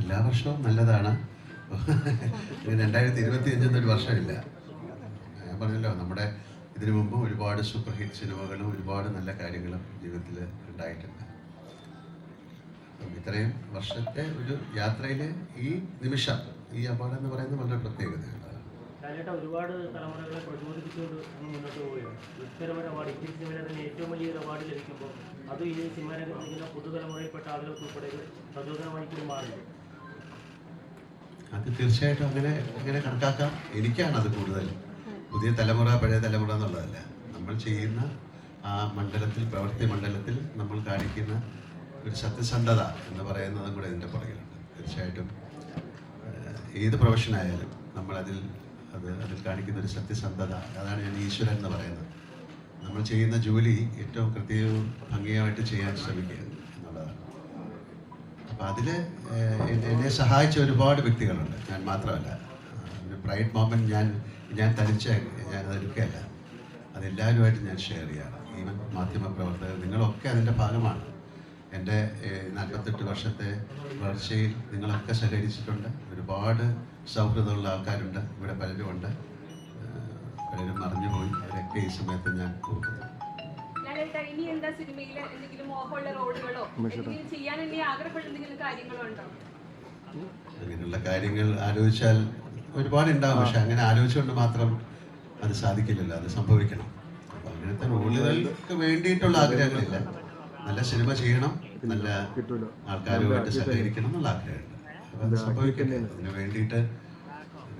എല്ലാ വർഷവും നല്ലതാണ്. 2025 ഒരു വർഷമില്ല. ഞാൻ പറഞ്ഞല്ലോ, നമ്മുടെ ഇതിനു മുമ്പ് ഒരുപാട് സൂപ്പർ ഹിറ്റ് സിനിമകളും ഒരുപാട് നല്ല കാര്യങ്ങളും ജീവിതത്തിൽ ഉണ്ടായിട്ടുണ്ട്. ഇത്രയും വർഷത്തെ ഒരു യാത്രയിൽ ഈ നിമിഷം, ഈ അവാർഡ് എന്ന് പറയുന്നത് വളരെ പ്രത്യേകതയാണ്. ഒരുപാട് തലമുറകളെ പ്രചോദിപ്പിച്ചുകൊണ്ട് മുന്നോട്ട് പോവുകയാണ്. ഇത്തരം ഒരു അവാർഡ്, ഇന്ത്യൻ സിനിമയിലെ തന്നെ ഏറ്റവും വലിയൊരു അവാർഡ് ലഭിക്കുമ്പോൾ അത് ഈ സിനിമ രംഗത്തിരിക്കുന്ന പുതുതലമുറയിൽപ്പെട്ട ആളുകൾക്ക് ഉൾപ്പെടെ പ്രചോദനമായി കൂടി മാറില്ല. അത് തീർച്ചയായിട്ടും അങ്ങനെ കണക്കാക്കാം. എനിക്കാണത് കൂടുതൽ. പുതിയ തലമുറ പഴയ തലമുറ എന്നുള്ളതല്ല, നമ്മൾ ചെയ്യുന്ന ആ മണ്ഡലത്തിൽ, പ്രവൃത്തി മണ്ഡലത്തിൽ നമ്മൾ കാണിക്കുന്ന ഒരു സത്യസന്ധത എന്ന് പറയുന്നതും കൂടെ ഇതിൻ്റെ പുറകിലുണ്ട്. തീർച്ചയായിട്ടും ഏത് പ്രൊഫഷനായാലും നമ്മളതിൽ അതിൽ കാണിക്കുന്ന ഒരു സത്യസന്ധത, അതാണ് ഞാൻ ഈശ്വരൻ എന്ന് പറയുന്നത്. നമ്മൾ ചെയ്യുന്ന ജോലി ഏറ്റവും കൃത്യവും ഭംഗിയായിട്ട് ചെയ്യാൻ ശ്രമിക്കുക എന്നുള്ളതാണ്. അപ്പം അതിൽ എന്നെ സഹായിച്ച ഒരുപാട് വ്യക്തികളുണ്ട്, ഞാൻ മാത്രമല്ല. ഒരു പ്രൈഡ് മൊമെൻറ്റ് ഞാൻ തനിച്ച് ഞാനതെടുക്കുകയല്ല, അതെല്ലാവരുമായിട്ട് ഞാൻ ഷെയർ ചെയ്യാണ്. ഈവൻ മാധ്യമപ്രവർത്തകർ, നിങ്ങളൊക്കെ അതിൻ്റെ ഭാഗമാണ്. എൻ്റെ 48 വർഷത്തെ വളർച്ചയിൽ നിങ്ങളൊക്കെ സഹകരിച്ചിട്ടുണ്ട്. ഒരുപാട് സൗഹൃദമുള്ള ആൾക്കാരുണ്ട് ഇവിടെ, പലരുമുണ്ട്. പലരും മറിഞ്ഞുപോയി, അവരൊക്കെ ഈ സമയത്ത് ഞാൻ ഓർക്കുന്നു. അങ്ങനെയുള്ള കാര്യങ്ങൾ ആലോചിച്ചാൽ ഒരുപാടുണ്ടാകും, പക്ഷെ അങ്ങനെ ആലോചിച്ചുകൊണ്ട് മാത്രം അത് സാധിക്കില്ലല്ലോ, അത് സംഭവിക്കണം. അപ്പം അങ്ങനത്തെ റോളുകൾക്ക് വേണ്ടിയിട്ടുള്ള ആഗ്രഹങ്ങളില്ല. നല്ല സിനിമ ചെയ്യണം, നല്ല ആൾക്കാരുമായിട്ട് സഹകരിക്കണം എന്നുള്ള ആഗ്രഹമുണ്ട്. അപ്പം അത് സംഭവിക്കില്ല. അതിന് വേണ്ടിയിട്ട്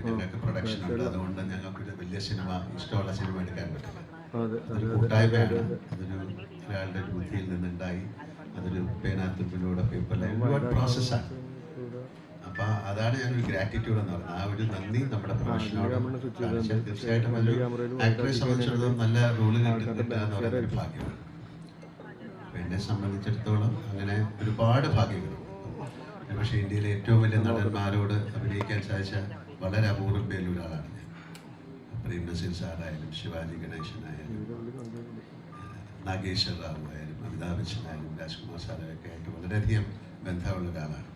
ഞങ്ങൾക്ക് പ്രൊഡക്ഷൻ ഉണ്ട്. അതുകൊണ്ട് ഞങ്ങൾക്ക് വലിയ സിനിമ, ഇഷ്ടമുള്ള സിനിമ എടുക്കാൻ പറ്റില്ല. അതൊരു കൂട്ടായ്മയാണ്. അതൊരു ഒരാളുടെ ഒരു ബുദ്ധിയിൽ നിന്നുണ്ടായി, അതൊരു പേനാത്തുമ്പിലൂടെ പേപ്പറിലായി ഒരുപാട് പ്രോസസ്സാണ്. അപ്പം അതാണ് ഞാനൊരു ഗ്രാറ്റിറ്റ്യൂഡ് എന്ന് പറയുന്നത്. ആ ഒരു നന്ദി നമ്മുടെ പ്രൊഫഷനോട് കാണിച്ചാൽ തീർച്ചയായിട്ടും ഒരു ആക്ടറെ സംബന്ധിച്ചിടത്തോളം നല്ല റോളുകൾ കിട്ടുക എന്ന് പറയുന്ന ഒരു ഭാഗ്യമാണ്. എന്നെ സംബന്ധിച്ചിടത്തോളം അങ്ങനെ ഒരുപാട് ഭാഗ്യങ്ങളുണ്ട്. പക്ഷേ ഇന്ത്യയിലെ ഏറ്റവും വലിയ നടന്മാരോട് അഭിനയിക്കാൻ സാധിച്ച വളരെ അപൂർവം പേരിൽ ഒരാളാണ് ഞാൻ. പ്രേം നസീർ സാറായാലും, ശിവാജി ഗണേശനായാലും, നാഗേശ്വർ റാവു ആയാലും, അമിതാഭ് ബച്ചനായാലും, രാജ്കുമാർ സാറൊക്കെ ആയിട്ട് വളരെയധികം ബന്ധമുള്ള ഒരാളാണ്.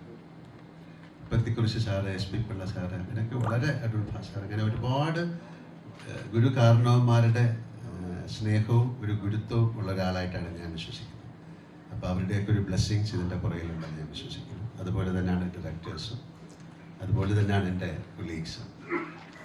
പത്തിക്കുറിശി സാറ്, SP പിള്ള സാറ്, അങ്ങനെയൊക്കെ വളരെ അടൂർ സാർ, അങ്ങനെ ഒരുപാട് ഗുരു കാരണവന്മാരുടെ സ്നേഹവും ഒരു ഗുരുത്വവും ഉള്ള ഒരാളായിട്ടാണ് ഞാൻ വിശ്വസിക്കുന്നത്. അപ്പോൾ അവരുടെയൊക്കെ ഒരു ബ്ലെസ്സിങ്സ് ഇതിൻ്റെ പുറകിലുണ്ടെന്ന് ഞാൻ വിശ്വസിക്കുന്നു. അതുപോലെ തന്നെയാണ് ഡയറക്ടേഴ്സും, അതുപോലെ തന്നെയാണ് എൻ്റെ കൊളീഗ്സും.